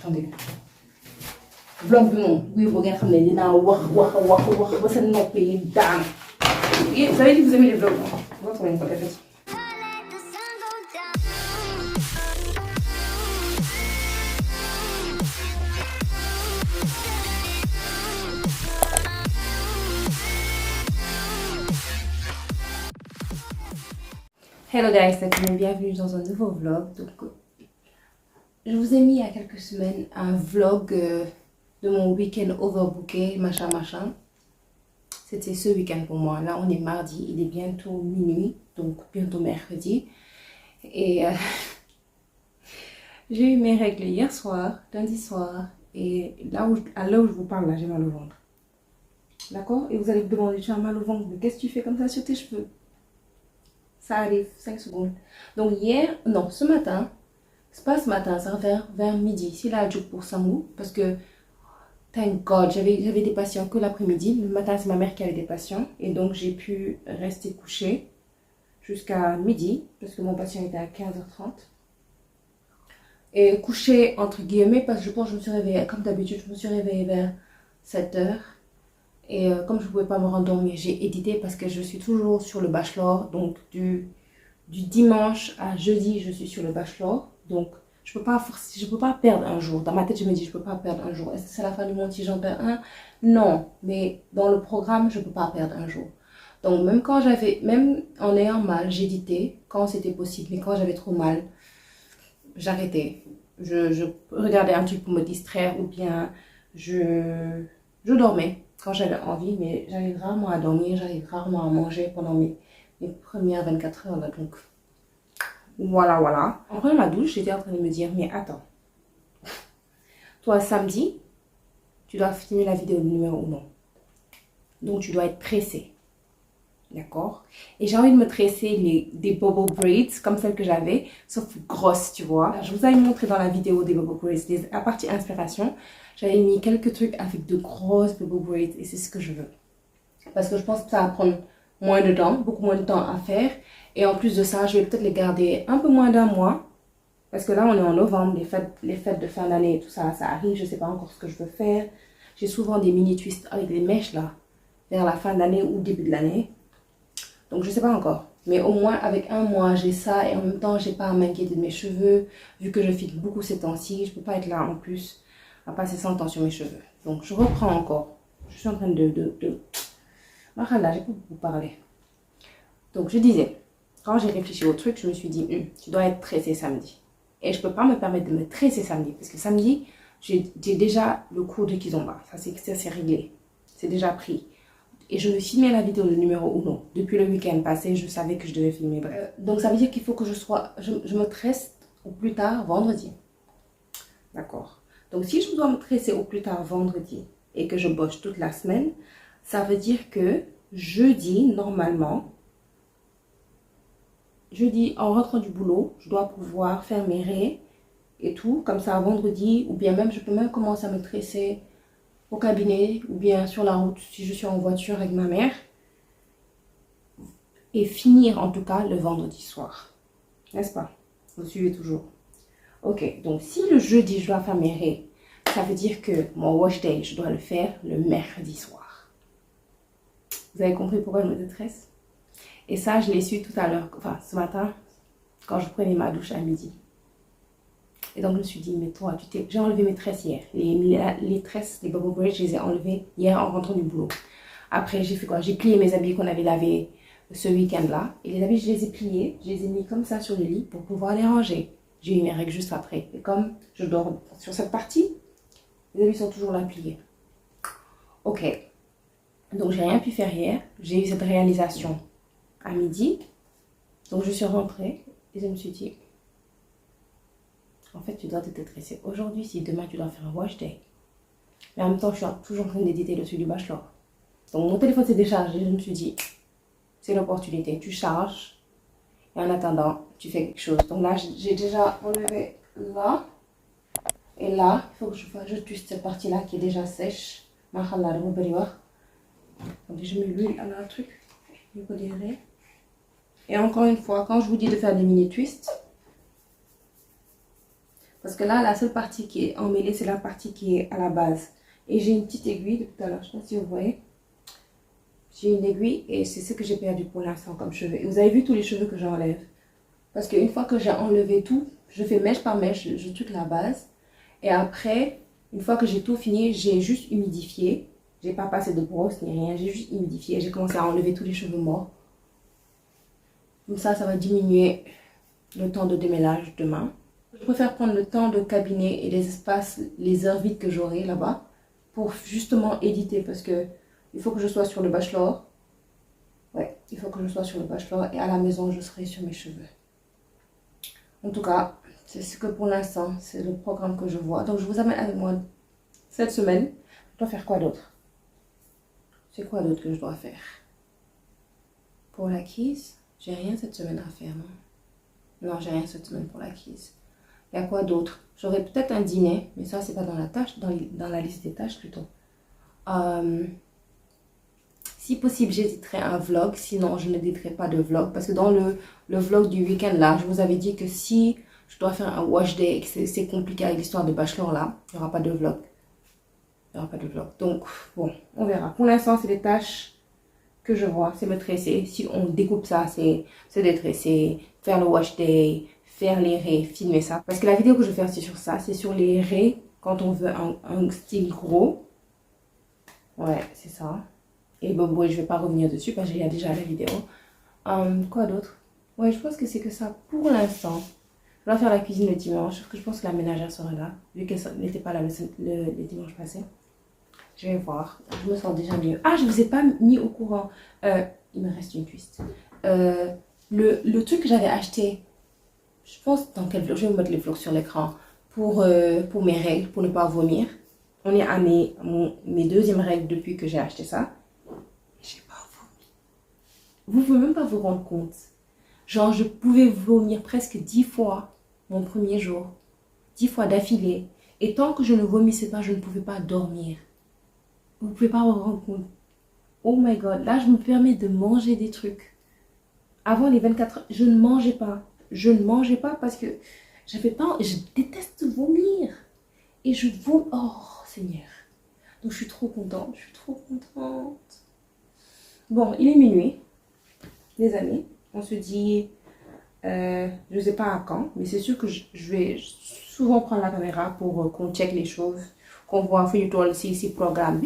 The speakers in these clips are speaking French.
attendez. Vlog bi moom buy boo ngeen xam ne dinaa wax ba sa nopp yi daan. Vous avez dit que vous aimez les vlogs. On va trouver une fois la fête. Hello guys, bienvenue dans un nouveau vlog. Donc, je vous ai mis il y a quelques semaines un vlog de mon week-end overbooké, machin. C'était ce week-end pour moi. Là, on est mardi, il est bientôt minuit, donc bientôt mercredi. Et j'ai eu mes règles hier soir, lundi soir. Et à l'heure où je vous parle, là, j'ai mal au ventre. D'accord? Et vous allez vous demander, tu as mal au ventre, mais qu'est-ce que tu fais comme ça sur tes cheveux? Ça arrive, 5 secondes. Donc ce matin, c'est pas ce matin, ça va vers midi. C'est la joke pour Samou, parce que, thank God, j'avais des patients que l'après-midi. Le matin, c'est ma mère qui avait des patients. Et donc, j'ai pu rester couchée jusqu'à midi, parce que mon patient était à 15h30. Et couchée, entre guillemets, parce que je pense que je me suis réveillée, comme d'habitude, je me suis réveillée vers 7h. Et comme je ne pouvais pas me rendormir, j'ai édité parce que je suis toujours sur le bachelor. Donc, du dimanche à jeudi, je suis sur le bachelor. Donc, je peux pas perdre un jour. Dans ma tête, je me dis, je ne peux pas perdre un jour. Est-ce que c'est la fin du monde si j'en perds un? Non. Mais dans le programme, je ne peux pas perdre un jour. Donc, même en ayant mal, j'éditais quand c'était possible. Mais quand j'avais trop mal, j'arrêtais. Je regardais un truc pour me distraire ou bien je dormais quand j'avais envie, mais j'arrive rarement à dormir, j'arrive rarement à manger pendant mes premières 24 heures là, donc voilà. En prenant ma douche, j'étais en train de me dire, mais attends, toi samedi, tu dois filmer la vidéo numéro 1, donc tu dois être pressé, d'accord? Et j'ai envie de me tresser des bobo braids comme celles que j'avais, sauf grosses, tu vois. Je vous avais montré dans la vidéo des bobo braids, la partie inspiration. J'avais mis quelques trucs avec de grosses bobo braids et c'est ce que je veux. Parce que je pense que ça va prendre moins de temps, beaucoup moins de temps à faire. Et en plus de ça, je vais peut-être les garder un peu moins d'un mois. Parce que là, on est en novembre, les fêtes de fin d'année et tout ça, ça arrive. Je ne sais pas encore ce que je veux faire. J'ai souvent des mini twists avec des mèches là, vers la fin de l'année ou début de l'année. Donc, je ne sais pas encore. Mais au moins, avec un mois, j'ai ça. Et en même temps, je n'ai pas à m'inquiéter de mes cheveux. Vu que je filme beaucoup ces temps-ci, je ne peux pas être là en plus à passer 100 temps sur mes cheveux. Donc, je reprends encore. Je suis en train Machallah, j'ai pas beaucoup parlé. Donc, je disais, quand j'ai réfléchi au truc, je me suis dit, tu dois être tressée samedi. Et je ne peux pas me permettre de me tresser samedi. Parce que samedi, j'ai déjà le cours de Kizomba. Ça, c'est réglé. C'est déjà pris. Et je me filmais la vidéo de numéro 1. Depuis le week-end passé, je savais que je devais filmer. Donc, ça veut dire qu'il faut que je me tresse au plus tard vendredi. D'accord. Donc, si je dois me tresser au plus tard vendredi et que je bosse toute la semaine, ça veut dire que jeudi, normalement, en rentrant du boulot, je dois pouvoir faire mes raies et tout, comme ça vendredi, ou bien même, je peux même commencer à me tresser au cabinet, ou bien sur la route, si je suis en voiture avec ma mère, et finir en tout cas le vendredi soir. N'est-ce pas? Vous suivez toujours. Ok, donc si le jeudi, je dois faire mes raies, ça veut dire que mon wash day, je dois le faire le mercredi soir. Vous avez compris pourquoi je me détresse? Et ça, je l'ai su tout à l'heure, enfin ce matin, quand je prenais ma douche à midi. Et donc, je me suis dit, mais toi, j'ai enlevé mes tresses hier. Les tresses, les bobo braids, je les ai enlevées hier en rentrant du boulot. Après, j'ai fait quoi? J'ai plié mes habits qu'on avait lavés ce week-end-là. Et les habits, je les ai pliés. Je les ai mis comme ça sur le lit pour pouvoir les ranger. J'ai eu mes règles juste après. Et comme je dors sur cette partie, les habits sont toujours là pliés. Ok. Donc, j'ai rien pu faire hier. J'ai eu cette réalisation à midi. Donc, je suis rentrée et je me suis dit, en fait, tu dois te tresser aujourd'hui si demain tu dois faire un wash day. Mais en même temps, je suis toujours en train d'éditer le truc du bachelor. Donc, mon téléphone s'est déchargé. Je me suis dit, c'est l'opportunité. Tu charges et en attendant, tu fais quelque chose. Donc là, j'ai déjà enlevé là et là. Il faut que je twiste cette partie-là qui est déjà sèche. Machallah, de mon bariwa. Donc, je mets l'huile à un truc. Je vous dirai. Et encore une fois, quand je vous dis de faire des mini twists, Parce que là, la seule partie qui est emmêlée, c'est la partie qui est à la base. Et j'ai une petite aiguille depuis tout à l'heure, je ne sais pas si vous voyez. J'ai une aiguille et c'est ce que j'ai perdu pour l'instant comme cheveux. Et vous avez vu tous les cheveux que j'enlève. Parce qu'une fois que j'ai enlevé tout, je fais mèche par mèche, je truc la base. Et après, une fois que j'ai tout fini, j'ai juste humidifié. J'ai pas passé de brosse ni rien, j'ai juste humidifié. J'ai commencé à enlever tous les cheveux morts. Comme ça va diminuer le temps de démêlage demain. Je préfère prendre le temps de cabinet et les espaces, les heures vides que j'aurai là-bas pour justement éditer parce que il faut que je sois sur le bachelor. Ouais, il faut que je sois sur le bachelor et à la maison, je serai sur mes cheveux. En tout cas, c'est ce que pour l'instant, c'est le programme que je vois. Donc, je vous amène avec moi cette semaine. Je dois faire quoi d'autre? C'est quoi d'autre que je dois faire? Pour l'acquise, j'ai rien cette semaine à faire, non? Non, j'ai rien cette semaine pour l'acquise. Il y a quoi d'autre? J'aurais peut-être un dîner, mais ça, c'est pas dans la tâche, dans la liste des tâches plutôt. Si possible, j'éditerai un vlog. Sinon, je n'éditerai pas de vlog. Parce que dans le vlog du week-end, là, je vous avais dit que si je dois faire un wash day et que c'est compliqué avec l'histoire de bachelor, là, il n'y aura pas de vlog. Il n'y aura pas de vlog. Donc, bon, on verra. Pour l'instant, c'est les tâches que je vois. C'est me tresser. Si on découpe ça, c'est détresser, faire le wash day, faire les raies, filmer ça. Parce que la vidéo que je vais faire, c'est sur ça. C'est sur les raies quand on veut un style gros. Ouais, c'est ça. Et bon, je ne vais pas revenir dessus parce qu'il y a déjà la vidéo. Quoi d'autre? Ouais, je pense que c'est que ça pour l'instant. Je dois faire la cuisine le dimanche. Sauf que je pense que la ménagère sera là. Vu qu'elle n'était pas là le dimanche passé. Je vais voir. Je me sens déjà mieux. Ah, je ne vous ai pas mis au courant. Il me reste une twist. Le truc que j'avais acheté. Je pense dans quel vlog. Je vais vous mettre les vlogs sur l'écran. Pour mes règles. Pour ne pas vomir. On est à mes deuxièmes règles depuis que j'ai acheté ça. J'ai pas vomi. Vous pouvez même pas vous rendre compte. Genre, je pouvais vomir presque 10 fois mon premier jour. 10 fois d'affilée. Et tant que je ne vomissais pas, je ne pouvais pas dormir. Vous pouvez pas vous rendre compte. Oh my god, là, je me permets de manger des trucs. Avant les 24 heures, je ne mangeais pas. Je ne mangeais pas parce que j'avais pas... Je déteste vomir. Et je vomis... Oh, Seigneur. Donc, je suis trop contente. Je suis trop contente. Bon, il est minuit, les amis. On se dit, je ne sais pas à quand, mais c'est sûr que je vais souvent prendre la caméra pour qu'on check les choses, qu'on voit un feuilleton si programme.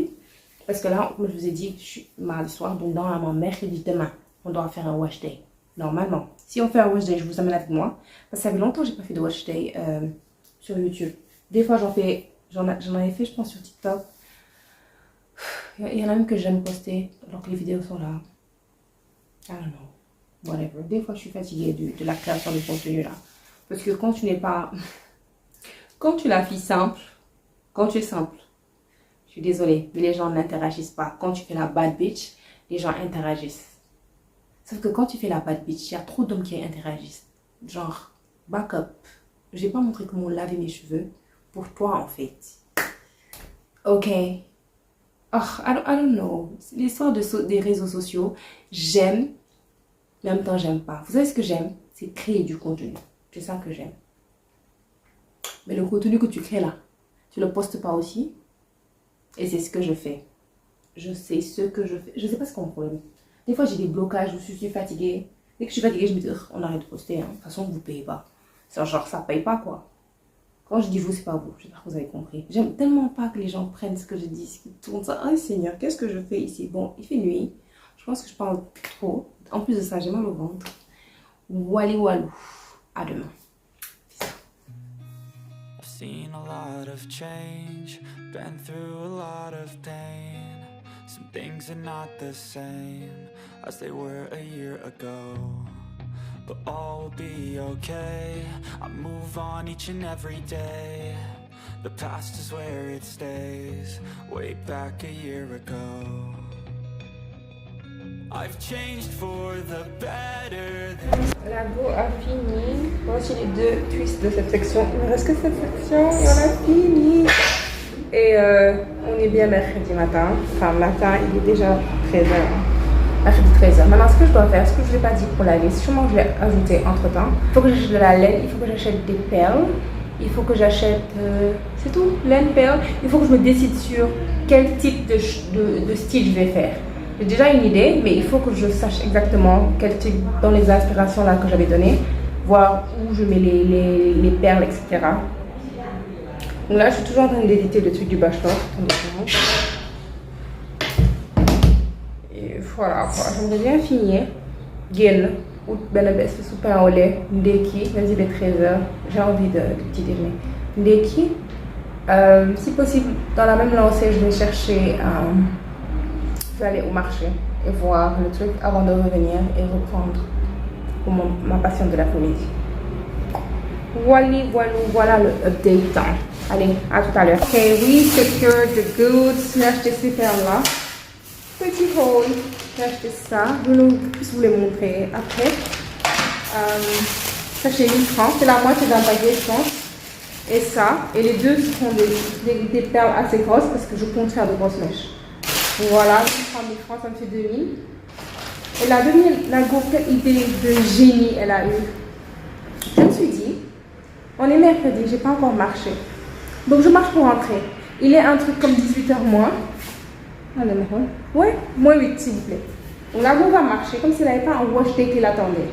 Parce que là, comme je vous ai dit, je suis mardi soir, donc normalement, mercredi demain, on doit faire un wash day. Normalement. Si on fait un wash day, je vous amène avec moi. Parce que ça fait longtemps que je n'ai pas fait de wash day sur YouTube. Des fois, j'en avais fait, je pense, sur TikTok. Il y en a même que j'aime poster alors que les vidéos sont là. I don't know. Whatever. Des fois, je suis fatiguée de la création de contenu là. Parce que quand tu n'es pas... Quand tu la fais simple, quand tu es simple, je suis désolée, mais les gens n'interagissent pas. Quand tu fais la bad bitch, les gens interagissent. Sauf que quand tu fais la bad bitch, il y a trop d'hommes qui interagissent. Genre, back up. Je n'ai pas montré comment laver mes cheveux pour toi en fait. Ok. Oh, I don't know. L'histoire des réseaux sociaux, j'aime, mais en même temps, j'aime pas. Vous savez ce que j'aime? C'est créer du contenu. C'est ça que j'aime. Mais le contenu que tu crées là, tu le postes pas aussi. Et c'est ce que je fais. Je sais ce que je fais. Je sais pas ce qu'on problème. Des fois, j'ai des blocages où je suis fatiguée. Dès que je suis fatiguée, je me dis, on arrête de poster. Hein. De toute façon, vous payez pas. C'est genre, ça paye pas quoi. Quand je dis vous, c'est pas vous. J'espère que vous avez compris. J'aime tellement pas que les gens prennent ce que je dis, qu'ils tournent ça. Oh Seigneur, qu'est-ce que je fais ici? Bon, il fait nuit. Je pense que je parle trop. En plus de ça, j'ai mal au ventre. Wally walou. À demain. I've seen a lot of change, been through a lot of pain. Some things are not the same as they were a year ago. But all will be okay. I move on each and every day. The past is where it stays. Way back a year ago. I've changed for the better. La go a fini. Voici les deux twists de cette section. Il me reste que cette section et on a fini. Et on est bien mercredi matin. Enfin, matin, il est déjà 13h. Mercredi 13h. Maintenant, ce que je dois faire, ce que je ne vous ai pas dit pour la liste, sûrement je vais ajouter entre temps. Il faut que j'achète de la laine, il faut que j'achète des perles. Il faut que j'achète, c'est tout, laine, perle. Il faut que je me décide sur quel type de style je vais faire. J'ai déjà une idée, mais il faut que je sache exactement quel type, dans les inspirations là que j'avais données, voir où je mets les perles, etc. Donc là, je suis toujours en train d'éditer le truc du bachelor. Et voilà, j'aimerais bien finir. Gain, ou ben best super au lait, ndeki, même s'il est 13h, j'ai envie de petit déjeuner. Ndeki, si possible, dans la même lancée, je vais chercher, je vais aller au marché et voir le truc avant de revenir et reprendre pour ma passion de l'après-midi. Voilà le update. Allez, à tout à l'heure. Ok, we secure the goods. J'ai acheté ces perles-là. Petit haul. J'ai acheté ça. Je vais vous les montrer après. Ça chez 1000 francs. C'est la moitié d'un paquet, je pense. Et ça. Et les deux seront des perles assez grosses parce que je compte faire de grosses mèches. Voilà, 1000 francs, ça me fait 2000. Et la go, quelle idée de génie elle a eu. Je me suis dit, on est mercredi, j'ai pas encore marché. Donc je marche pour rentrer. Il est un truc comme 18h moins. Ouais, moins 8 s'il vous plaît. Donc la go va marcher comme s'il n'avait pas un wash day qui l'attendait.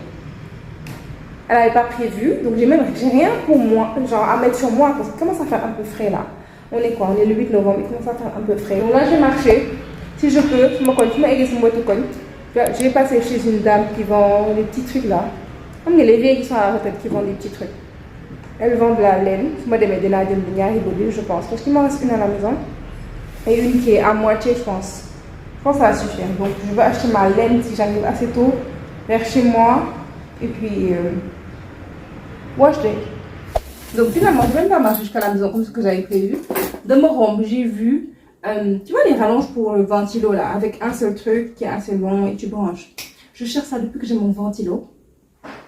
Elle n'avait pas prévu, donc j'ai rien pour moi, genre à mettre sur moi, parce que commence à faire un peu frais là. On est quoi? On est le 8 novembre, il commence à faire un peu frais. Donc là j'ai marché. Si je peux, je vais passer chez une dame qui vend des petits trucs là. Comme les vieilles qui sont à la retraite qui vendent des petits trucs. Elles vendent de la laine. Je pense. Parce qu'il m'en reste une à la maison. Et une qui est à moitié, je pense. Je pense que ça va suffire. Donc je vais acheter ma laine si j'arrive assez tôt vers chez moi. Et puis, wash day. Donc finalement, je ne vais même pas marcher jusqu'à la maison comme ce que j'avais prévu. Dans mon robe, j'ai vu. Tu vois les rallonges pour le ventilo là, avec un seul truc qui est assez long et tu branches. Je cherche ça depuis que j'ai mon ventilo.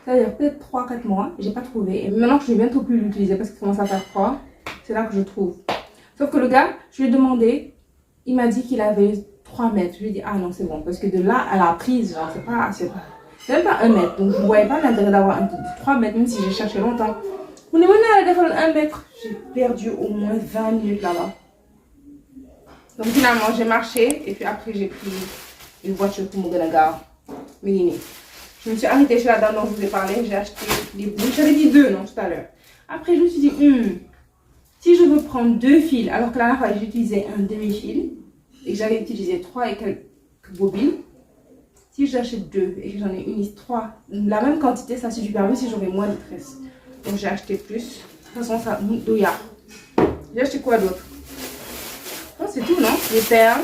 Ça veut dire peut-être 3-4 mois, j'ai pas trouvé. Et maintenant que je vais bientôt plus l'utiliser parce qu'il commence à faire froid, c'est là que je trouve. Sauf que le gars, je lui ai demandé, il m'a dit qu'il avait 3 mètres. Je lui ai dit, ah non, c'est bon. Parce que de là à la prise, genre, c'est même pas 1 mètre. Donc je ne voyais pas l'intérêt d'avoir 3 mètres, même si j'ai cherché longtemps. On est venu à la défense 1 mètre. J'ai perdu au moins 20 minutes là-bas. Donc finalement, j'ai marché et puis après, j'ai pris une voiture pour me à la gare. Mais je me suis arrêtée chez la dame dont je vous ai parlé. J'ai acheté des boules. J'avais dit 2, non, tout à l'heure. Après, je me suis dit, si je veux prendre 2 fils, alors que la dernière fois, j'utilisais un demi-fil et que j'avais utilisé 3 et quelques bobines, si j'achète 2 et que j'en ai une 3, la même quantité, ça suffit pas, même si j'aurais moins de tresses. Donc j'ai acheté plus. De toute façon, ça douilla. J'ai acheté quoi d'autre? Non, c'est tout, non? Les perles.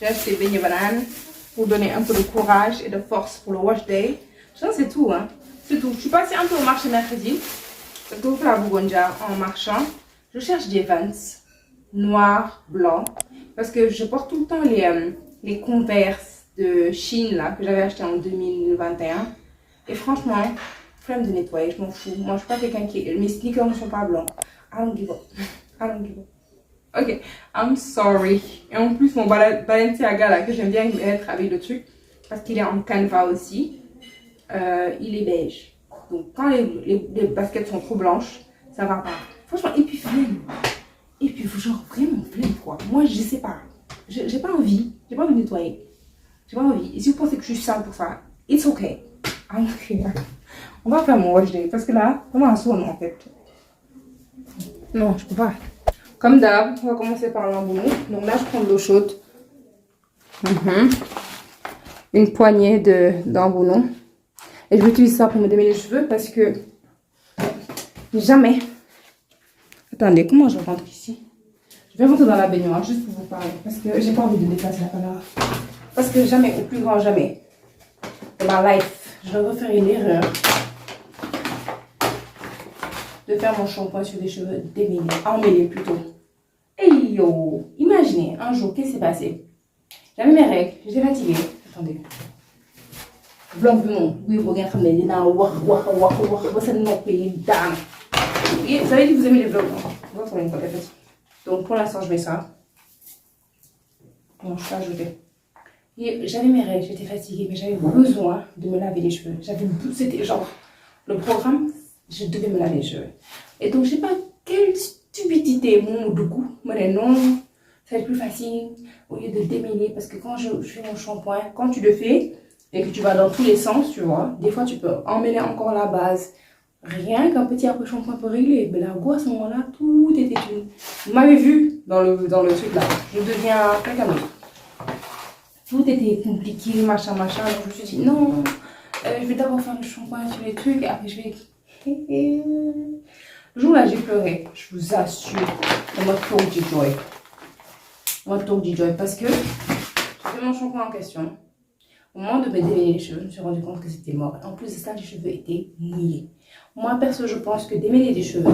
J'ai acheté beignet banane pour donner un peu de courage et de force pour le wash day. Ça, c'est tout, hein. C'est tout. Je suis passée un peu au marché mercredi. Parce que vous la Bougonja en marchant. Je cherche des Vans noirs, blancs. Parce que je porte tout le temps les Converse de Chine là, que j'avais acheté en 2021. Et franchement, flemme de nettoyer, je m'en fous. Moi, je suis pas quelqu'un qui... Mes sneakers ne sont pas blancs. I don't give up. I don't give up. Ok, I'm sorry. Et en plus, mon Balenciaga là, que j'aime bien mettre avec le truc, parce qu'il est en canevas aussi, il est beige. Donc quand les baskets sont trop blanches, ça va pas. Franchement, et puis flemme. Et puis genre vraiment flemme quoi. Moi, je sais pas. J'ai pas envie. J'ai pas envie de nettoyer. J'ai pas envie. Et si vous pensez que je suis sale pour ça, it's okay. I don't care. On va faire mon wash day. Parce que là, comment un saut en fait. Non, je peux pas. Comme d'hab, on va commencer par l'embounou. Donc là, je prends de l'eau chaude. Une poignée d'embounou. Et je vais utiliser ça pour me démêler les cheveux parce que jamais... Attendez, comment je rentre ici? Je vais rentrer dans la baignoire juste pour vous parler. Parce que j'ai pas envie de déplacer la caméra. Parce que jamais, au plus grand jamais, de ma life, je vais refaire une erreur de faire mon shampoing sur des cheveux démêlés, emmêlés plutôt. Hey yo, imaginez un jour, qu'est-ce qui s'est passé? J'avais mes règles, j'étais fatiguée. Attendez. Blanc bi moom buy boo ngeen xam ne dinaa wax ba sa nopp yi daan. Vous avez dit que vous aimez les vlogs, non? Donc pour l'instant je mets ça. Non, je peux ajouter. J'avais mes règles, j'étais fatiguée, mais j'avais besoin de me laver les cheveux. C'était genre le programme, je devais me laver les cheveux. Et donc, je sais pas quelle stupidité, mon du coup, moi, non, ça va être plus facile au lieu de le démêler. Parce que quand je fais mon shampoing, quand tu le fais et que tu vas dans tous les sens, tu vois, des fois, tu peux emmêler encore la base. Rien qu'un petit après shampoing peut régler. Mais là, go, à ce moment-là, tout était une. Vous m'avez vu dans le truc là. Je deviens quelqu'un d'autre. Tout était compliqué, machin. Donc, je me suis dit, non, je vais d'abord faire le shampoing sur les trucs. Et après, je vais. Le jour là, j'ai pleuré. Je vous assure. On m'a told you joy. On m'a told you joy. Parce que j'ai fait mon shampoing en question. Au moment de me démêler les cheveux, je me suis rendu compte que c'était mort. En plus de ça, les cheveux étaient mouillés. Moi, perso, je pense que démêler des cheveux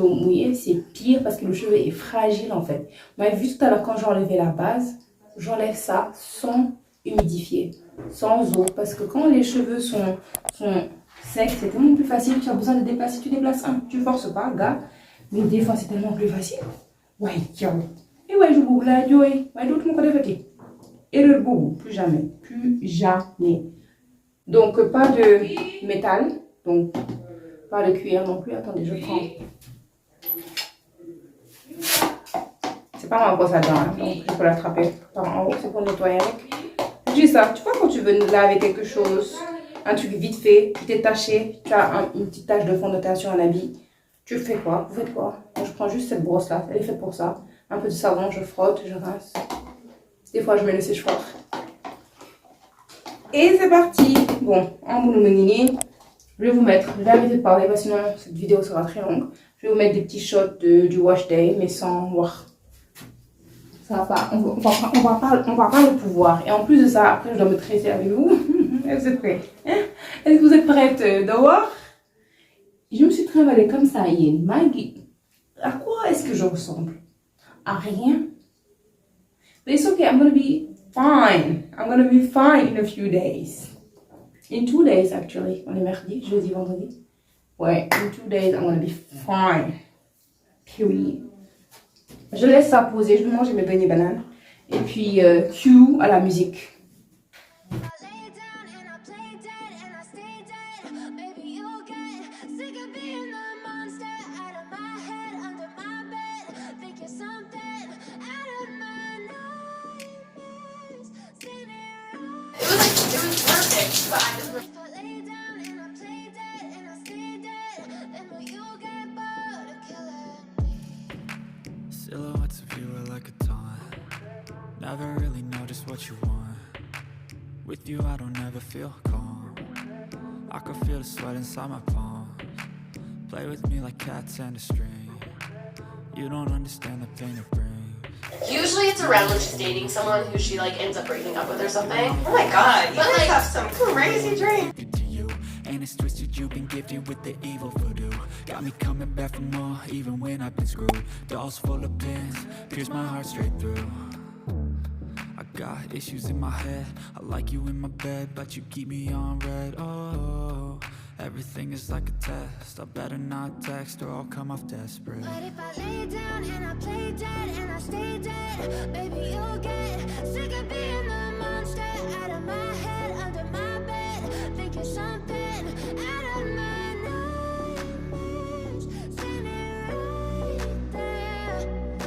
mouillés, c'est pire parce que le cheveu est fragile en fait. Vous m'avez vu tout à l'heure quand j'enlevais la base, j'enlève ça sans humidifier, sans eau. Parce que quand les cheveux sont secs, c'est tellement plus facile. Tu as besoin de déplacer, tu déplaces un. Tu ne forces pas, gars. Mais des fois, c'est tellement plus facile. Ouais, tiens. Et ouais, je bouge là, Joey. Ouais, d'autres, mon côté fait. Erreur boubou, plus jamais. Plus jamais. Donc, pas de métal. Donc, pas de cuir non plus. Attendez, je prends. C'est pas ma brosse à dents, hein, donc je peux l'attraper par en haut. C'est pour nettoyer avec. Je dis ça. Tu vois, quand tu veux laver quelque chose, un truc vite fait, tu t'es taché, tu as une petite tache de fond de teint sur un habit, tu fais quoi? Vous faites quoi? Moi, je prends juste cette brosse-là. Elle est faite pour ça. Un peu de savon, je frotte, je rince. Des fois, je mets le sèche-froid. Et c'est parti. Bon, en boulot, je vais vous mettre, je vais arrêter de parler parce que sinon cette vidéo sera très longue. Je vais vous mettre des petits shots du wash day, mais sans voir. Ça va pas, on va pas le pouvoir. Et en plus de ça, après je dois me tresser avec vous. Est-ce que vous êtes prêts? Est-ce que vous êtes prêtes de voir? Je me suis travaillée comme ça hier. Maggie, à quoi est-ce que je ressemble? À rien. But it's okay, I'm gonna be fine. I'm gonna be fine in a few days. In 2 days, actually. On est mercredi, jeudi, vendredi. Ouais, in 2 days, I'm gonna be fine. Period. Je laisse ça poser, je vais manger mes beignets bananes. Et puis, cue à la musique. Silhouettes of you are like a taunt. Never really know just what you want. With you I don't ever feel calm. I can feel the sweat inside my palms. Play with me like cats and a string. You don't understand the pain it brings. Usually it's around when she's dating someone who she like ends up breaking up with or something. Oh my god, you But, guys like- have some crazy dreams. To you, and it's twisted, you've been gifted with the evil voodoo. Got me coming back for more, even when I've been screwed. Dolls full of pins, pierce my heart straight through. I got issues in my head, I like you in my bed, but you keep me on red. Oh, everything is like a test, I better not text or I'll come off desperate. But if I lay down and I play dead and I stay dead, baby, you'll get sick of being the monster out of my head, under my bed, thinking something out of my nightmares, standing right there.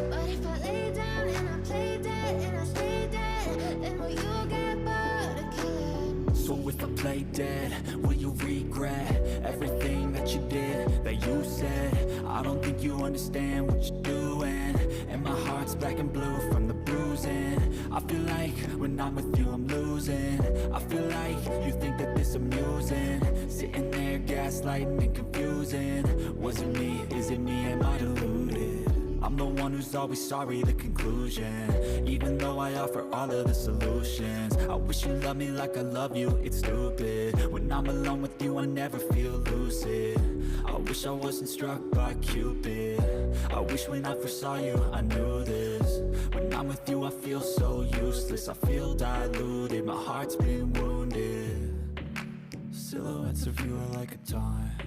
But if I lay down and I play dead and I stay dead, then will you get bored of killing? So if I play dead, will you regret everything that you did, that you said? I don't think you understand what you're doing, and my heart's black and blue from the bruising. I feel like when I'm with you I'm losing. I feel like you think that this amusing, sitting there gaslighting and confusing. Was it me? Is it me? Am I deluded? I'm the one who's always sorry, the conclusion. Even though I offer all of the solutions, I wish you loved me like I love you, it's stupid. When I'm alone with you I never feel lucid. I wish I wasn't struck by Cupid. I wish when I first saw you I knew this. When I'm with you I feel so useless, I feel diluted, my heart's been wounded. Silhouettes of you are like a taunt.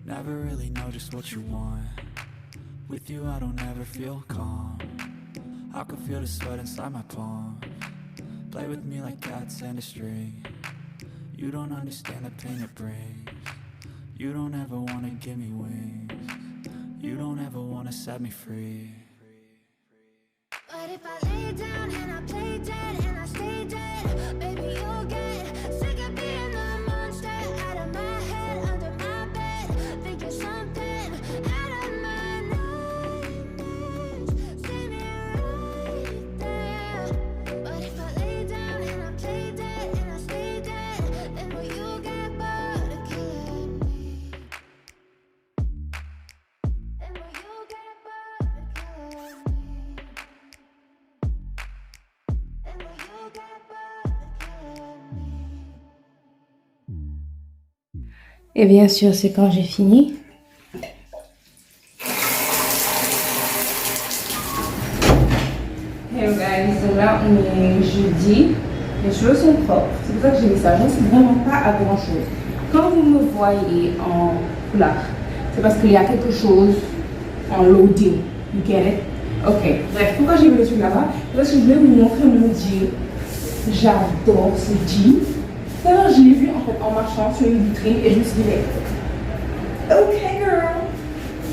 Never really know just what you want. With you I don't ever feel calm. I can feel the sweat inside my palms. Play with me like cats and a string. You don't understand the pain it brings. You don't ever wanna give me wings. You don't ever wanna set me free. But if I lay down and I play dead and I stay dead, baby, you'll get sick of being the monster out of my head, under my bed, thinking something out of my nightmares. See me right there. But if I lay down and I play dead and I stay dead, then will you get bored of killing me? Then will you get bored of killing me? Then will you get bored of killing me? Et bien sûr, c'est quand j'ai fini. Hello guys, donc là on est jeudi, les cheveux sont propres, c'est pour ça que j'ai mis ça, je ne sais vraiment pas à grand chose. Quand vous me voyez en couleur, c'est parce qu'il y a quelque chose en loading, you get it? Ok, bref, pourquoi j'ai mis le truc là-bas? Parce que je voulais vous montrer mon jean. J'adore ce jean. Alors je l'ai vu en fait en marchant sur une vitrine et je me suis dit, ok girl,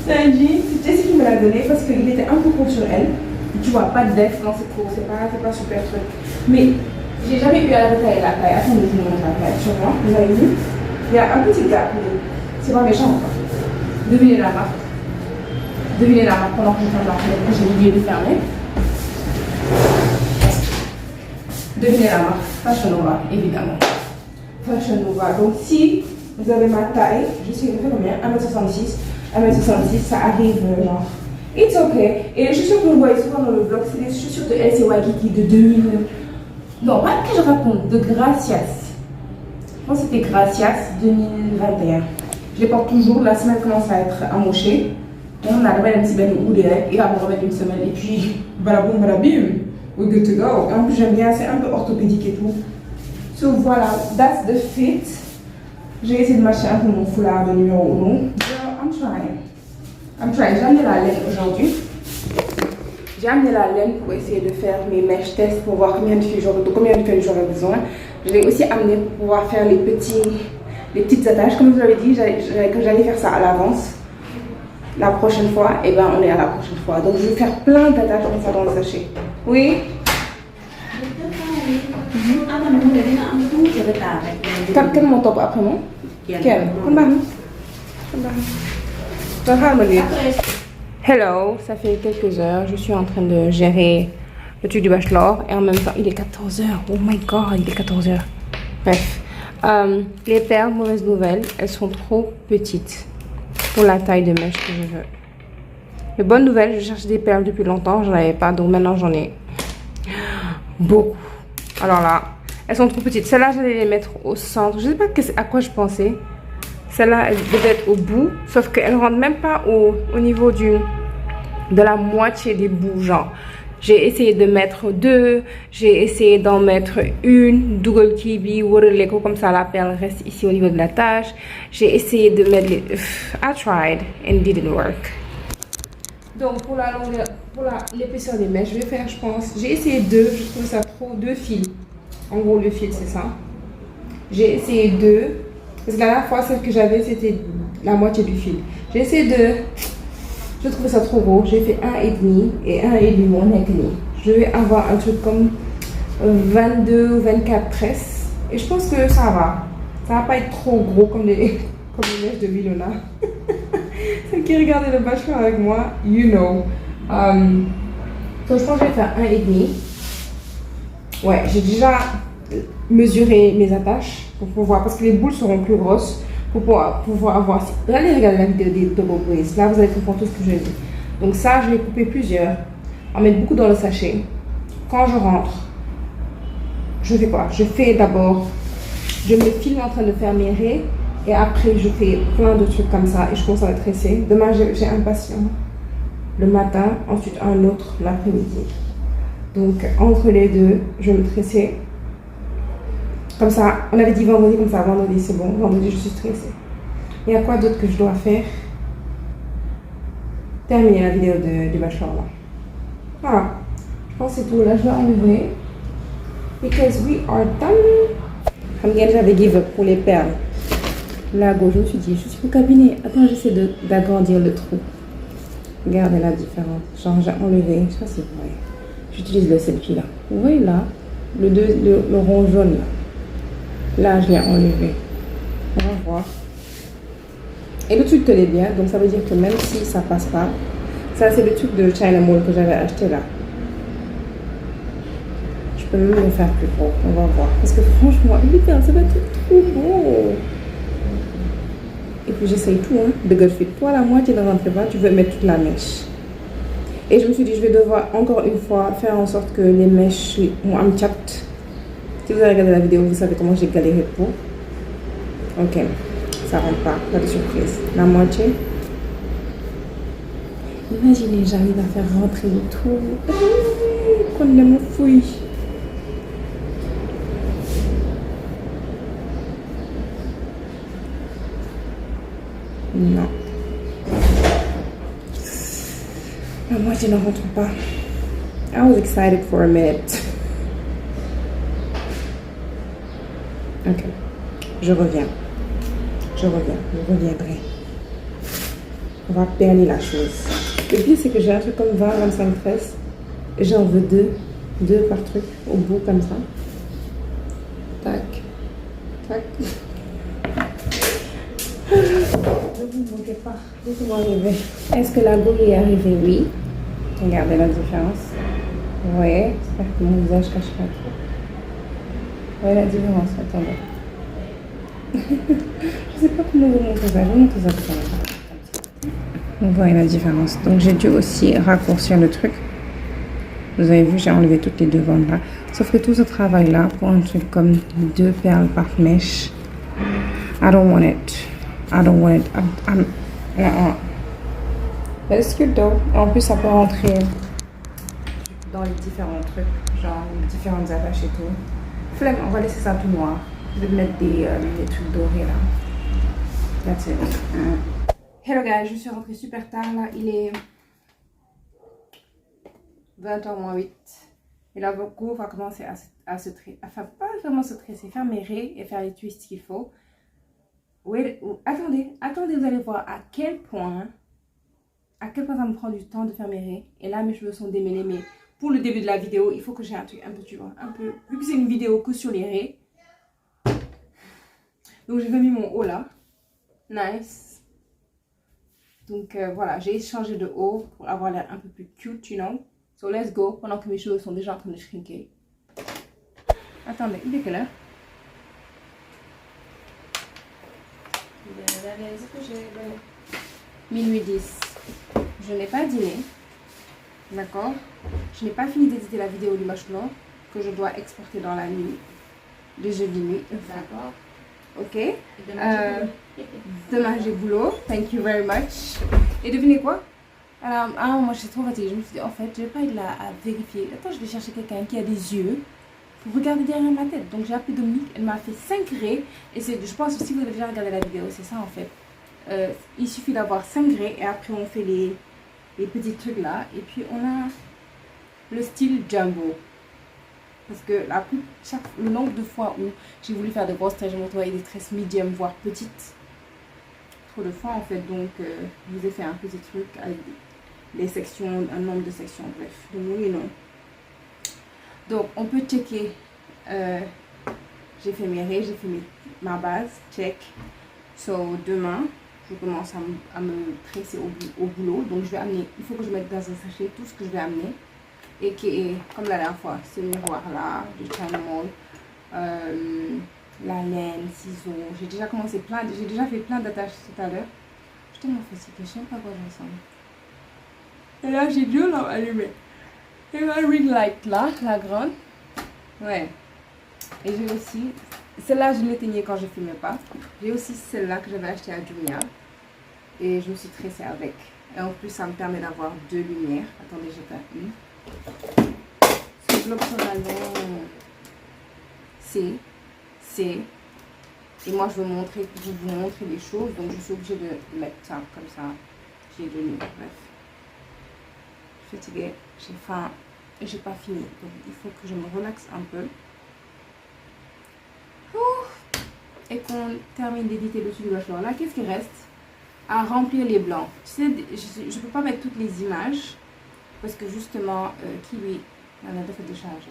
c'est un jean, c'est Jessie qui me l'a donné parce qu'il était un peu court sur elle. Tu vois, pas de def, non c'est court, c'est pas super truc. Mais j'ai jamais eu à retailler la taille. Attendez, je vous montre la taille sur moi, vous avez vu? Il y a un petit gap, mais c'est pas méchant encore. Devinez la marque. Devinez la marque pendant que je ferme la fenêtre, que j'ai oublié de fermer. Devinez la marque, Fashion Nova, évidemment. Fashion Nova. Donc si vous avez ma taille, je suis combien? 1m66. 1m66, ça arrive genre. It's okay. Et les chaussures que vous voyez souvent dans le vlog, c'est les chaussures de LC Waikiki de 2000. Non, pas que je raconte, de Gracias. Je pense que c'était Gracias 2021. Je les porte toujours. La semaine commence à être amochée. On a remis un petit bain ou direct et on va remettre une semaine. Et puis, balaboum, balabim, we're good to go. Et en plus, j'aime bien, c'est un peu orthopédique et tout. So voilà, that's the fit. J'ai essayé de m'acheter un peu mon foulard de numéro 1. I'm trying. J'ai amené la laine aujourd'hui. J'ai amené la laine pour essayer de faire mes mèches tests pour voir combien de fils j'aurais besoin. Je l'ai aussi amené pour pouvoir faire les petites attaches. Comme je vous l'avais dit, que j'allais faire ça à l'avance. La prochaine fois, et ben on est à la prochaine fois. Donc je vais faire plein d'attaches comme ça dans le sachet. Oui. Quel mon top après moi? Quel? Hello, ça fait quelques heures, je suis en train de gérer le truc du bachelor et en même temps il est 14h. Oh my god, il est 14h. Bref, les perles, mauvaise nouvelle, elles sont trop petites pour la taille de mèche que je veux. Mais bonne nouvelle, je cherche des perles depuis longtemps, j'en avais pas, donc maintenant j'en ai beaucoup. Alors là, elles sont trop petites. Celles-là, j'allais les mettre au centre. Je sais pas à quoi je pensais. Celle-là, elle devait être au bout, sauf qu'elle ne rentre même pas au niveau de la moitié des bouts, genre. J'ai essayé de mettre 2, j'ai essayé d'en mettre une, double kibi, wareleko, comme ça la perle reste ici au niveau de la tache. J'ai essayé de mettre les... I tried and it didn't work. Donc pour la longueur, pour l'épaisseur des mèches, je vais faire, je pense, j'ai essayé 2, je trouve ça trop, 2 fils. En gros, le fil, c'est ça. J'ai essayé 2. Parce que la dernière fois, celle que j'avais, c'était la moitié du fil. J'ai essayé de... Je trouvais ça trop gros. J'ai fait 1,5 et 1,5 mon demi. Je vais avoir un truc comme 22 ou 24 tresses. Et je pense que ça va. Ça va pas être trop gros comme les mèches de Vilona. Celle qui regardait le bachelor avec moi, you know. Donc je pense que je vais faire 1,5. Ouais, j'ai déjà mesuré mes attaches pour pouvoir, parce que les boules seront plus grosses pour pouvoir avoir. Allez regarder la vidéo des double braids, là vous allez comprendre tout ce que je dis. Donc ça, je vais couper plusieurs, en mettre beaucoup dans le sachet. Quand je rentre, je fais quoi? Je fais d'abord, je me filme en train de faire mes raies et après je fais plein de trucs comme ça et je commence à tresser. Demain j'ai un patient le matin, ensuite un autre l'après-midi. Donc entre les deux, je vais me tresser. Comme ça, on avait dit vendredi, comme ça, vendredi c'est bon, vendredi je suis stressée. Il y a quoi d'autre que je dois faire? Terminer la vidéo du bachelor là. Voilà, je pense que c'est tout. Là je vais enlever. Because we are done. Comme hier j'avais give up pour les perles. Là à gauche, je me suis dit, je suis au cabinet. Attends, j'essaie d'agrandir le trou. Regardez la différence. Genre, j'ai enlevé, je sais pas si vous voyez. J'utilise le selfie là. Vous voyez là, le rond jaune là. Là, je l'ai enlevé. On va voir. Et le truc tenait bien, donc ça veut dire que même si ça passe pas, ça c'est le truc de China Mall que j'avais acheté là. Je peux même le faire plus gros, on va voir. Parce que franchement, ça va être trop beau. Et puis j'essaye tout, hein, de Godfrey. Toi, la moitié ne rentre pas, tu veux mettre toute la mèche. Et je me suis dit, je vais devoir encore une fois faire en sorte que les mèches ont un chat. Si vous avez regardé la vidéo, vous savez comment j'ai galéré pour. Ok, ça rentre pas de surprise. La moitié. Imaginez, j'arrive à faire rentrer le tout. Qu'on est mon fouille. Non. La moitié ne rentre pas. I was excited for a minute. Ok. Je reviendrai. On va perler la chose. Le pire, c'est que j'ai un truc comme 20-25 tresses. Et j'en veux deux par truc, au bout comme ça. Tac. Tac. Ne vous moquez pas. Laissez-moi arriver. Est-ce que la boule est arrivée? Oui. Regardez la différence. Ouais. J'espère que mon visage cache pas trop. Ouais, la différence. Attendez. Je sais pas comment vous montrer ça. Je vous montre ça tout à l'heure. Vous voyez la différence. Donc j'ai dû aussi raccourcir le truc. Vous avez vu, j'ai enlevé toutes les deux bandes là. Sauf que tout ce travail là, pour un truc comme 2 perles par mèche, I don't want it. But it's cute though. En plus, ça peut rentrer dans les différents trucs, genre les différentes attaches et tout. Flemme, on va laisser ça tout noir. Je vais mettre des trucs dorés là. That's it. Hello guys, je suis rentrée super tard là. Il est 20h moins 8. Et là, beaucoup va commencer à se tresser. Enfin, pas vraiment se tresser, faire mes raies et faire les twists qu'il faut. Attendez, vous allez voir à quel point ça me prend du temps de faire mes raies. Et là, mes cheveux sont démêlés, mais pour le début de la vidéo, il faut que j'ai un truc un peu, tu vois, un peu. Vu que c'est une vidéo que sur les raies. Donc, j'ai mis mon haut là. Nice. Donc, voilà, j'ai changé de haut pour avoir l'air un peu plus cute, you know. So, let's go, pendant que mes cheveux sont déjà en train de shrinker. Attendez, il est quelle heure? Minuit 10. Je n'ai pas dîné. D'accord? Je n'ai pas fini d'éditer la vidéo du match blanc que je dois exporter dans la nuit. De jeudi nuit. D'accord. Ok? Demain j'ai boulot. Thank you very much. Et devinez quoi? Alors, moi je suis trop fatiguée. Je me suis dit, en fait, je vais pas être là à vérifier. Attends, je vais chercher quelqu'un qui a des yeux pour regarder derrière ma tête. Donc j'ai appelé Dominique. Elle m'a fait 5 raies. Et je pense que si vous avez déjà regardé la vidéo, c'est ça en fait. Il suffit d'avoir 5 raies et après on fait les petits trucs là. Et puis on a le style jumbo. Parce que le nombre de fois où j'ai voulu faire de grosses tresses, je me retrouvais avec des tresses medium, voire petites. Trop de fois en fait. Donc je vous ai fait un petit truc avec des sections, un nombre de sections, bref. Donc oui et non. Donc on peut checker. J'ai fait mes raies, j'ai fait ma base, check. So demain, je commence à me tresser au boulot. Donc je vais amener, il faut que je mette dans un sachet tout ce que je vais amener. Et qui est comme la dernière fois, ce miroir là, du China Mall, la laine, ciseaux. J'ai déjà fait plein d'attaches tout à l'heure. Je suis tellement fatiguée, je sais même pas quoi j'en sens. Et là j'ai deux lampes allumées. Et ma ring light là, la grande. Ouais. Et j'ai aussi, celle-là je l'éteignais quand je filmais pas. J'ai aussi celle-là que j'avais achetée à Jumia. Et je me suis tressée avec. Et en plus ça me permet d'avoir 2 lumières. Attendez, j'ai pas une. Ce bloc normalement c'est. Et moi je veux vous montrer les choses. Donc je suis obligée de mettre ça comme ça. J'ai 2 lumières. Bref. Je suis fatiguée, j'ai faim. Et j'ai pas fini. Donc il faut que je me relaxe un peu. et qu'on termine d'éditer le dessus du bachelor, là, qu'est-ce qui reste? À remplir les blancs. Tu sais, je peux pas mettre toutes les images parce que justement, Kiwi, on a deux fois de charge.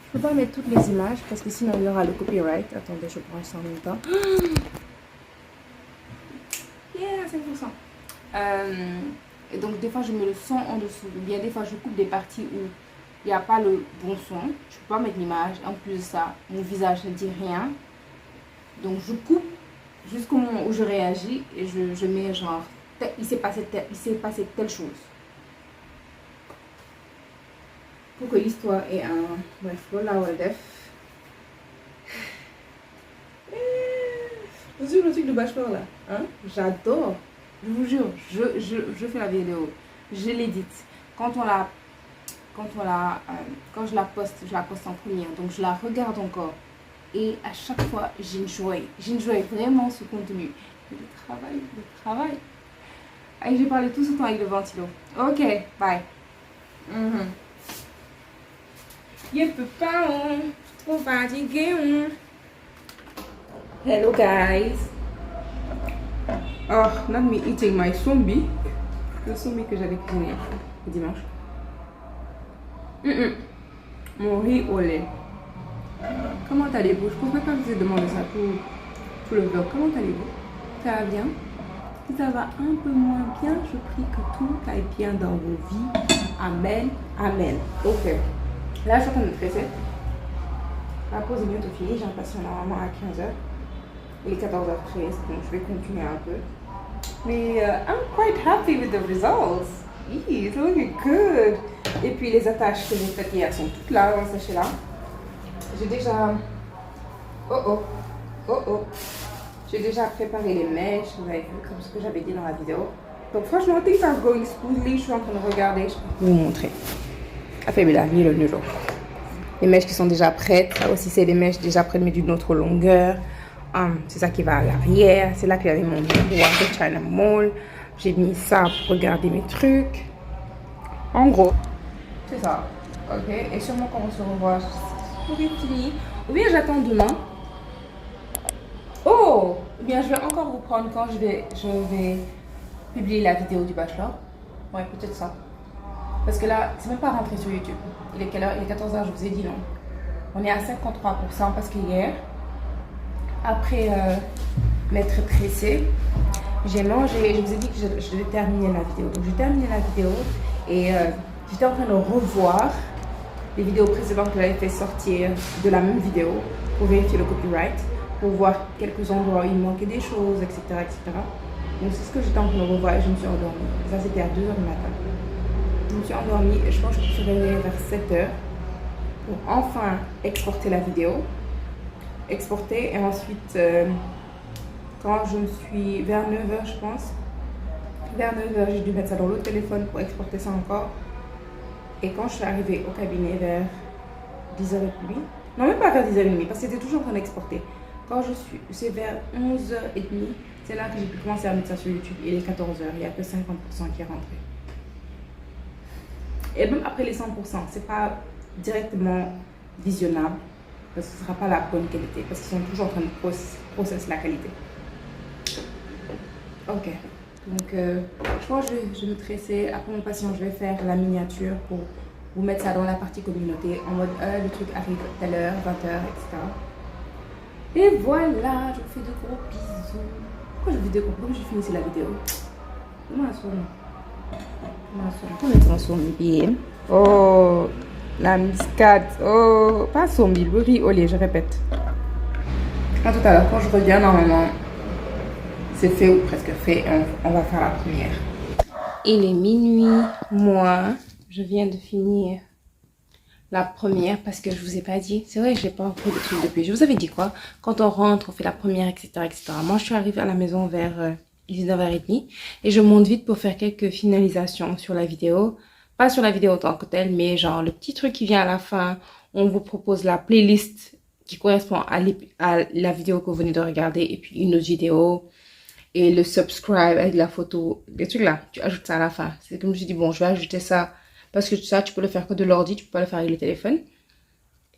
Je peux pas mettre toutes les images parce que sinon il y aura le copyright. Attendez, je prends ça en même temps. Yeah, 5%. Et donc des fois je mets le son en dessous, ou bien des fois je coupe des parties où il n'y a pas le bon son. Je peux pas mettre l'image. En plus de ça, mon visage ne dit rien. Donc je coupe jusqu'au moment où je réagis et je mets genre, il s'est passé telle chose. Pour que l'histoire ait un... Bref, voilà, Waldef. Vous avez le truc de bachelor là, hein? J'adore. Je vous jure, je fais la vidéo. Je l'édite. Quand je la poste en première. Donc je la regarde encore. Et à chaque fois, j'enjoy vraiment ce contenu. Le travail. Et j'ai parlé tout ce temps avec le ventilo. Ok, bye. Je peux pas, trop fatigué. Hello guys. Oh, not me eating my zombie. Le zombie que j'avais cuisiné le dimanche. Mon riz au lait. Comment allez-vous? Je ne pense pas que je vous ai demandé ça pour le vlog. Comment allez-vous? Ça va bien? Si ça va un peu moins bien, je prie que tout aille bien dans vos vies. Amen. Amen. Ok. Là, je suis en train de me presser. La pause est bientôt finie. J'ai l'impression normalement à 15h. Il est 14h13, donc je vais continuer un peu. Mais I'm quite happy with the results. It's looking good. Et puis les attaches que j'ai faites hier sont toutes là, dans ce sachet-là. J'ai déjà... Oh. J'ai déjà préparé les mèches, vous avez vu, comme ce que j'avais dit dans la vidéo. Donc franchement, things are going smoothly. Je suis en train de regarder, je vais vous montrer. Affaiblir le nudo. Les mèches qui sont déjà prêtes. Ça aussi, c'est des mèches déjà prêtes, mais d'une autre longueur. C'est ça qui va à l'arrière. C'est là qu'il y avait mon miroir de China Mall. J'ai mis ça pour regarder mes trucs. En gros, c'est ça. Ok. Et sûrement quand on se revoit, c'est fini. Ou bien j'attends demain. Oh! Ou bien je vais encore vous prendre quand je vais publier la vidéo du bachelor. Ouais, peut-être ça. Parce que là, c'est même pas rentré sur YouTube. Il est quelle heure? Il est 14h, je vous ai dit non. On est à 53% parce que hier, après m'être pressée, j'ai mangé. Je vous ai dit que je devais terminer la vidéo. Donc j'ai terminé la vidéo et j'étais en train de revoir les vidéos précédentes que j'avais fait sortir de la même vidéo pour vérifier le copyright, pour voir quelques endroits où il manquait des choses, etc. Donc c'est ce que j'étais en train de revoir et je me suis endormie. Ça c'était à 2h du matin. Je me suis endormie et je pense que je me suis réveillée vers 7h pour enfin exporter la vidéo. Exporter et ensuite quand je me suis vers 9h je pense, vers 9h j'ai dû mettre ça dans l'autre téléphone pour exporter ça encore. Et quand je suis arrivée au cabinet vers 10h30, non même pas vers 10h30 parce que c'était toujours en train d'exporter. Quand c'est vers 11h30, c'est là que j'ai pu commencer à mettre ça sur YouTube. Il est 14h, il n'y a que 50% qui est rentré. Et même après les 100%, c'est pas directement visionnable parce que ce ne sera pas la bonne qualité parce qu'ils sont toujours en train de processer la qualité. Ok, donc je pense que je vais me tresser. Après mon patient, je vais faire la miniature pour vous mettre ça dans la partie communauté en mode le truc arrive à telle heure, 20h, etc. Et voilà, je vous fais de gros bisous. Pourquoi je vous dis pourquoi j'ai fini la vidéo? Comment on sur mes pieds? Oh, la muscade. Oh, pas zombie, le riz au lait, je répète. À tout à l'heure, quand je reviens, normalement, c'est fait ou presque fait. On va faire la première. Il est minuit, moi, je viens de finir la première parce que je vous ai pas dit. C'est vrai que j'ai pas beaucoup de trucs depuis. Je vous avais dit quoi? Quand on rentre, on fait la première, etc. Moi, je suis arrivée à la maison vers 19h30 et je monte vite pour faire quelques finalisations sur la vidéo. Pas sur la vidéo en tant que telle, mais genre le petit truc qui vient à la fin. On vous propose la playlist qui correspond à la vidéo que vous venez de regarder et puis une autre vidéo. Et le subscribe avec la photo, des trucs là, tu ajoutes ça à la fin. C'est comme je me suis dit, bon, je vais ajouter ça. Parce que ça, tu peux le faire que de l'ordi, tu peux pas le faire avec le téléphone.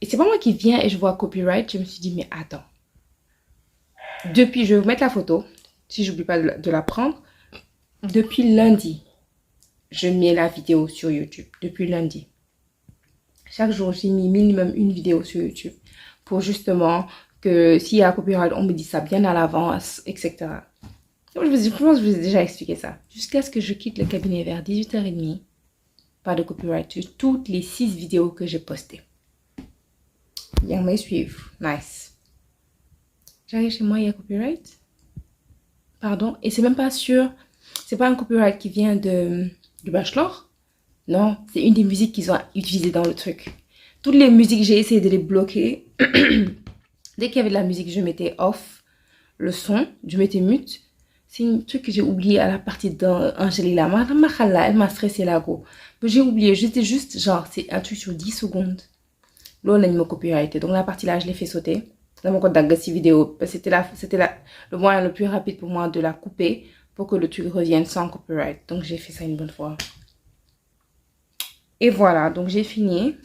Et c'est pas moi qui viens et je vois copyright. Je me suis dit, mais attends. depuis, je vais vous mettre la photo, si j'oublie pas de la prendre. Depuis lundi, je mets la vidéo sur YouTube. Depuis lundi. Chaque jour, j'ai mis minimum une vidéo sur YouTube. Pour justement que s'il y a un copyright, on me dit ça bien à l'avance, etc. Donc, je pense que je vous ai déjà expliqué ça. Jusqu'à ce que je quitte le cabinet vers 18h30. Pas de copyright sur toutes les 6 vidéos que j'ai postées. Bien, me suivre. Nice. J'arrive chez moi, il y a copyright. Pardon. Et c'est même pas sûr. C'est pas un copyright qui vient du bachelor. Non, c'est une des musiques qu'ils ont utilisées dans le truc. Toutes les musiques, j'ai essayé de les bloquer. Dès qu'il y avait de la musique, je mettais off le son. Je mettais mute. C'est un truc que j'ai oublié à la partie d'Angelina. Elle m'a stressé là, go. Mais j'ai oublié. J'étais juste, genre, c'est un truc sur 10 secondes. Là, on a mis mon copyright. Donc, la partie là, je l'ai fait sauter. Dans mon code d'Agassi vidéo. C'était le moyen le plus rapide pour moi de la couper pour que le truc revienne sans copyright. Donc, j'ai fait ça une bonne fois. Et voilà. Donc, j'ai fini.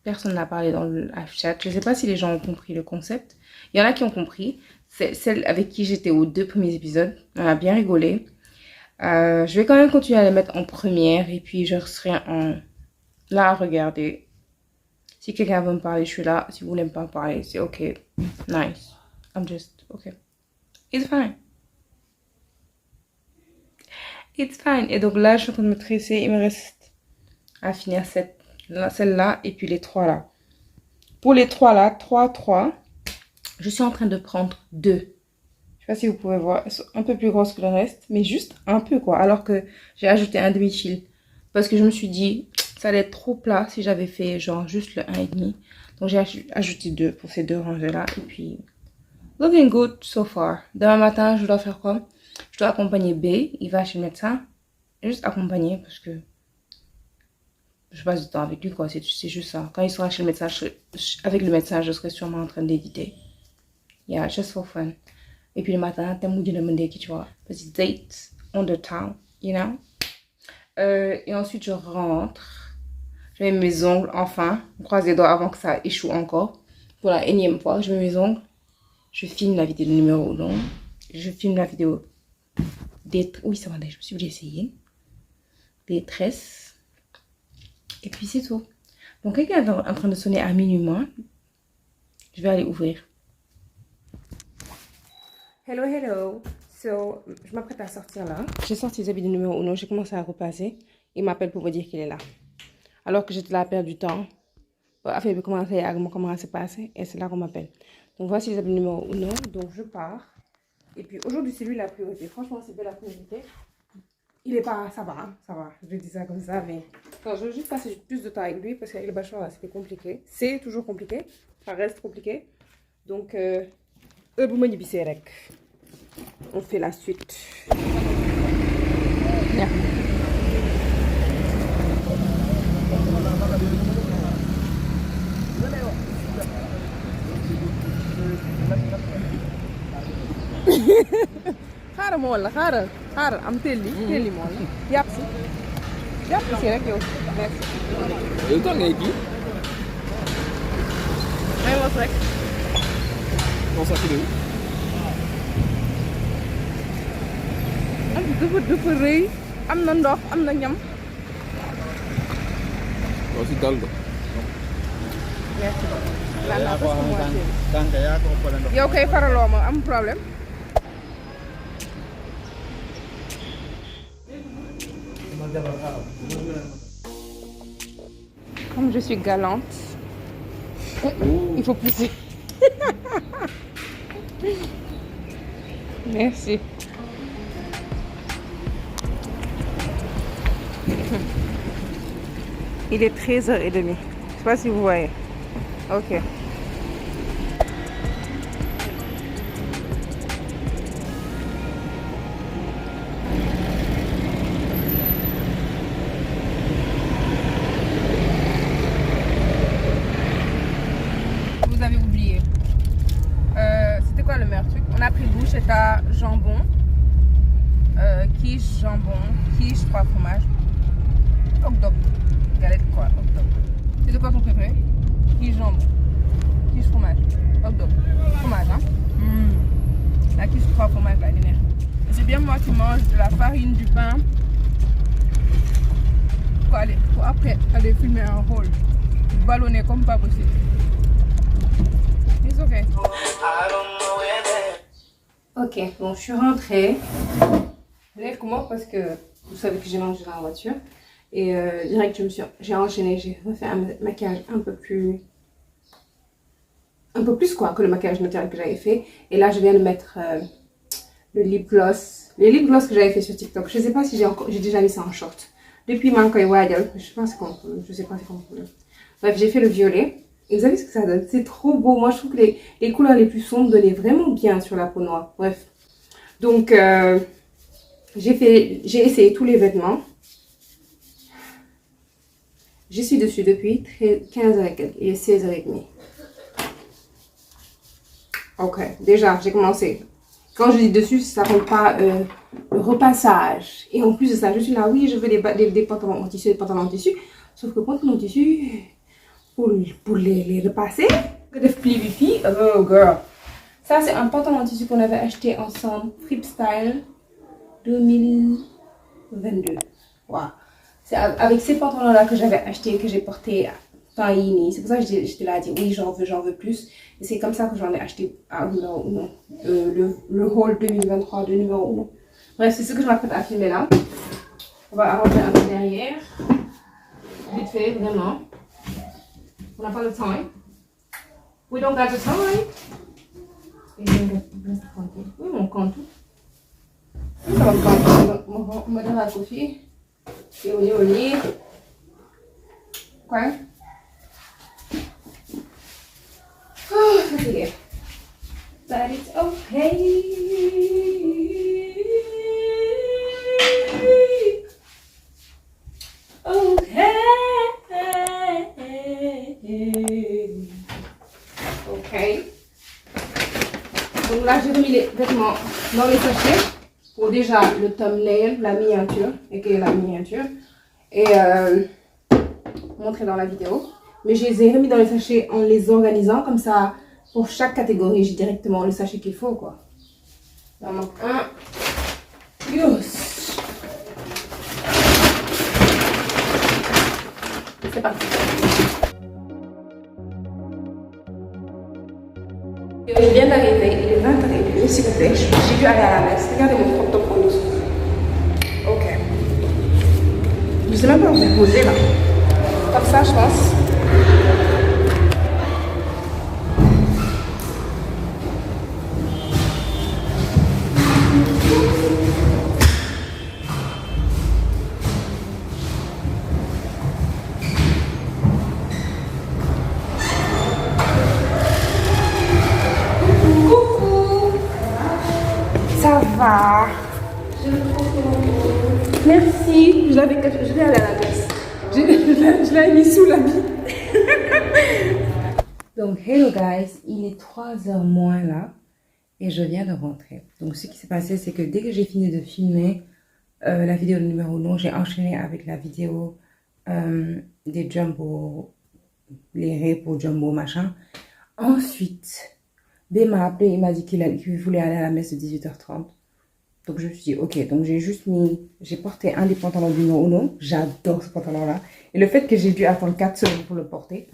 Personne n'a parlé dans le live chat. Je ne sais pas si les gens ont compris le concept. Il y en a qui ont compris. C'est celle avec qui j'étais aux 2 premiers épisodes. On a bien rigolé. Je vais quand même continuer à les mettre en première. Et puis, je serai là à regarder. Si quelqu'un veut me parler, je suis là. Si vous voulez pas me parler, c'est ok. Nice. I'm just ok. It's fine. It's fine. Et donc là, je suis en train de me tresser. Il me reste à finir celle-là et puis les 3 là. Pour les 3 là, 3. Je suis en train de prendre 2. Je sais pas si vous pouvez voir. Elles sont un peu plus grosses que le reste. Mais juste un peu quoi. Alors que j'ai ajouté un demi-fil. Parce que je me suis dit, ça allait être trop plat si j'avais fait genre juste le 1,5. Donc j'ai ajouté 2 pour ces 2 rangées là. Et puis, looking good so far. Demain matin, je dois faire quoi? Je dois accompagner B. Il va chez le médecin. Juste accompagner parce que je passe du temps avec lui quoi. C'est juste ça. Quand il sera chez le médecin, avec le médecin, je serai sûrement en train d'éditer. Yeah, just for fun. Et puis le matin, t'as mou de demander qui tu vois. Parce que date on the town, you know. Et ensuite, je rentre. Je mets mes ongles, enfin. Je croise les doigts avant que ça échoue encore. Pour la énième fois, je mets mes ongles. Je filme la vidéo numéro 1. Je filme la vidéo des... Oui, ça va, je me suis dit essayer. Des tresses. Et puis, c'est tout. Donc, quelqu'un est en train de sonner à minuit moins. Je vais aller ouvrir. Hello, hello. So, je m'apprête à sortir là. J'ai sorti les habits de numéro 1. J'ai commencé à repasser. Il m'appelle pour me dire qu'il est là. Alors que j'étais là à perdre du temps. Affaire de commencer à se passer. Et c'est là qu'on m'appelle. Donc, voici les habits de numéro 1. Donc, je pars. Et puis, aujourd'hui, c'est lui la priorité. Franchement, c'est bien la priorité. Il est pas... Ça va, hein, ça va. Je vais dire ça comme ça, mais... Enfin, je veux juste passer plus de temps avec lui. Parce qu'avec le bachelor, là, c'était compliqué. C'est toujours compliqué. Ça reste compliqué. Donc, on fait la suite. Yeah. xaaral ma wala xaaral am telli moo la yàpp si rek yow merci. yow tax ngay kii. may mos rek. mos ak vidéo. dafa rëy am na ndox am na ñam. waaw si dal ba. merci beaucoup. yow kay faraloo ma am problème. Comme je suis galante, il faut pousser. Merci. Il est 13h30. Je ne sais pas si vous voyez. Ok. Vous avez oublié. C'était quoi le meilleur truc? On a pris bruschetta jambon, quiche jambon, quiche 3 fromages, hot dog, galette quoi, hot dog. C'est de quoi ton préféré? Quiche jambon, quiche fromage, hot dog, fromage hein. plus 3 fromages là, l'énergie. Et c'est bien moi qui mange de la farine, du pain, pour après aller filmer un rôle. Ballonner comme pas possible. It's okay. Ok, bon, je suis rentrée. Comment parce que vous savez que j'ai mangé dans la voiture. Et direct, j'ai enchaîné, j'ai refait un maquillage un peu plus quoi que le maquillage naturel que j'avais fait. Et là, je viens de mettre le lip gloss. Les lip gloss que j'avais fait sur TikTok. Je sais pas si j'ai déjà mis ça en short. Depuis Mankoy Wadel, je sais pas si c'est qu'on peut. Bref, j'ai fait le violet. Et vous avez ce que ça donne? C'est trop beau. Moi, je trouve que les couleurs les plus sombres donnaient vraiment bien sur la peau noire. Bref. Donc, j'ai essayé tous les vêtements. Je suis dessus depuis 15h et 16h30. Ok, déjà, j'ai commencé. Quand je dis dessus, ça ne compte pas le repassage. Et en plus de ça, je suis là, oui, je veux des pantalons en tissu, des pantalons en tissu. Sauf que pantalons en tissu, pour les repasser, que des plis bifi, oh girl. Ça, c'est un pantalon en tissu qu'on avait acheté ensemble, Flip Style 2022. Wow. C'est avec ces pantalons-là que j'avais acheté, que j'ai porté dans Yini. C'est pour ça que j'étais là à dire oui, j'en veux plus. Et c'est comme ça que j'en ai acheté à numéro 1. Le haul 2023 de numéro 1. Bref, c'est ce que je m'apprête à filmer là. On va arranger un peu derrière. Vite fait, vraiment. On n'a pas le temps. We don't got the time. Oui, mon compte. Ça va prendre mon modèle à coffee. Et on est au lit. Quoi? Oh, fatigué. But it's okay. Ok. Donc là, j'ai remis les vêtements dans les sachets pour déjà le thumbnail, la miniature, et montrer dans la vidéo. Mais je les ai remis dans les sachets en les organisant comme ça. Pour chaque catégorie, j'ai directement le sachet qu'il faut, quoi. Il en manque un. Yes. C'est parti. Je viens d'arriver, il est 20h30, s'il vous plaît. J'ai dû aller à la messe. Regardez mon crop top en dessous. Ok. Je sais même pas où je vais poser là. Comme ça, je pense. Ça va. Merci. Je vais aller à la messe. Je l'ai mis sous l'habit. Donc, hello guys. Il est 3h moins là. Et je viens de rentrer. Donc, ce qui s'est passé, c'est que dès que j'ai fini de filmer la vidéo numéro 1, j'ai enchaîné avec la vidéo des jumbo, les raies pour jumbo, machin. Ensuite, B m'a appelé, il m'a dit qu'il voulait aller à la messe de 18h30. Donc je me suis dit, ok, donc j'ai porté un des pantalons du Uno. J'adore ce pantalon-là. Et le fait que j'ai dû attendre 4 secondes pour le porter,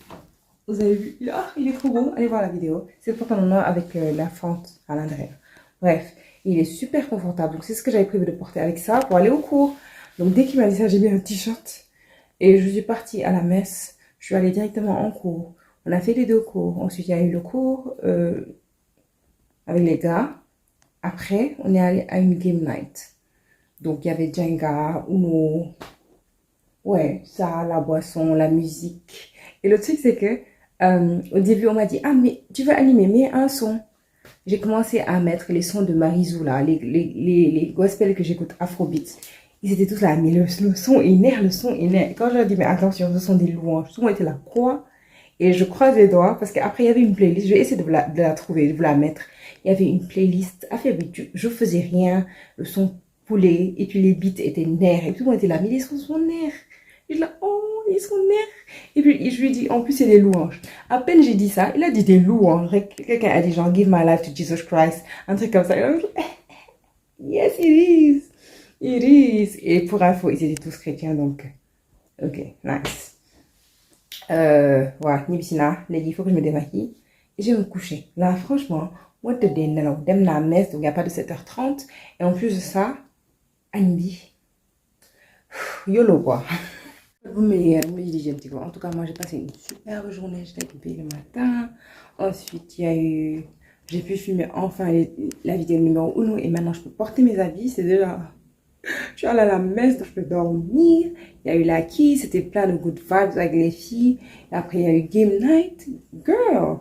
vous avez vu, il est trop beau. Allez voir la vidéo. C'est le pantalon noir avec la fente à l'intérieur. Bref, il est super confortable. Donc c'est ce que j'avais prévu de porter avec ça pour aller au cours. Donc dès qu'il m'a dit ça, j'ai mis un t-shirt. Et je suis partie à la messe. Je suis allée directement en cours. On a fait les 2 cours. Ensuite, il y a eu le cours avec les gars. Après, on est allé à une game night. Donc, il y avait Jenga, Uno. Ouais, ça, la boisson, la musique. Et le truc, c'est que au début, on m'a dit, ah, mais tu veux animer, mets un son. J'ai commencé à mettre les sons de Marizou, là, les gospels que j'écoute, Afrobeat. Ils étaient tous là, mais le son énerve, le son énerve. Quand je leur ai dit, mais attention, ce sont des louanges. Tout le monde était là, quoi? Et je croise les doigts, parce qu'après, il y avait une playlist. Je vais essayer de la trouver, de vous la mettre. Il y avait une playlist affaiblie. Je faisais rien. Le son poulet. Et puis les beats étaient nerfs. Et tout le monde était là. Mais les sons sont nerfs. Et je là, oh, ils sont nerfs. Et puis je lui dis, en plus, c'est des louanges. À peine j'ai dit ça, il a dit des louanges. Quelqu'un a dit genre, give my life to Jesus Christ. Un truc comme ça. Yes, it is. It is. Et pour info, ils étaient tous chrétiens, donc. Ok, nice. Voilà, Nibisina, il faut que je me démaquille. Et je vais me coucher. Là, franchement, moi, je suis dem la messe, donc il n'y a pas de 7h30. Et en plus de ça, Andy, YOLO quoi. En tout cas, moi, j'ai passé une superbe journée. J'étais occupée le matin. Ensuite, il y a eu... J'ai pu filmer enfin la vidéo numéro 1 et maintenant, je peux porter mes habits. C'est déjà... Je suis allée à la messe, donc je peux dormir. Il y a eu la quille, c'était plein de good vibes avec les filles. Et après, il y a eu game night. Girl,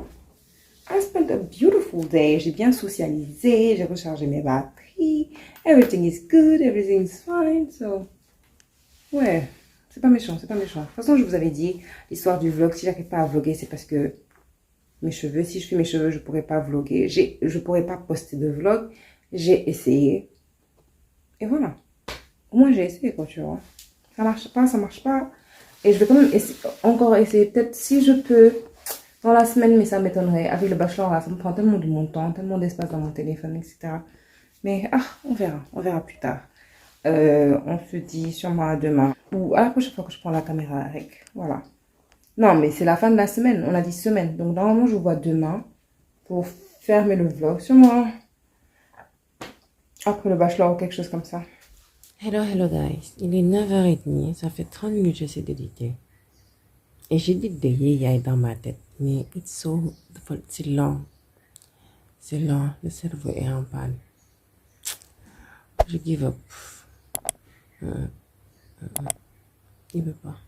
I spent a beautiful day. J'ai bien socialisé, j'ai rechargé mes batteries. Everything is good, everything is fine. So, ouais, c'est pas méchant, c'est pas méchant. De toute façon, je vous avais dit, l'histoire du vlog, si j'arrive pas à vlogger, c'est parce que mes cheveux, si je fais mes cheveux, je pourrais pas vlogger. Je pourrais pas poster de vlog. J'ai essayé. Et voilà. Moi, j'ai essayé, quoi, tu vois. Ça marche pas, ça marche pas. Et je vais quand même encore essayer. Peut-être si je peux, dans la semaine, mais ça m'étonnerait. Avec le bachelor, là, ça me prend tellement de mon temps, tellement d'espace dans mon téléphone, etc. Mais, on verra plus tard. On se dit sûrement à demain. Ou à la prochaine fois que je prends la caméra avec. Voilà. Non, mais c'est la fin de la semaine. On a dit semaine. Donc, normalement, je vous vois demain pour fermer le vlog. Sûrement après le bachelor ou quelque chose comme ça. Hello guys, il est 9h30, ça fait 30 minutes que j'essaie d'éditer. Et j'ai dit de yéyaï dans ma tête, mais c'est lent. C'est lent, le cerveau est en panne. Je give up. Il veut pas.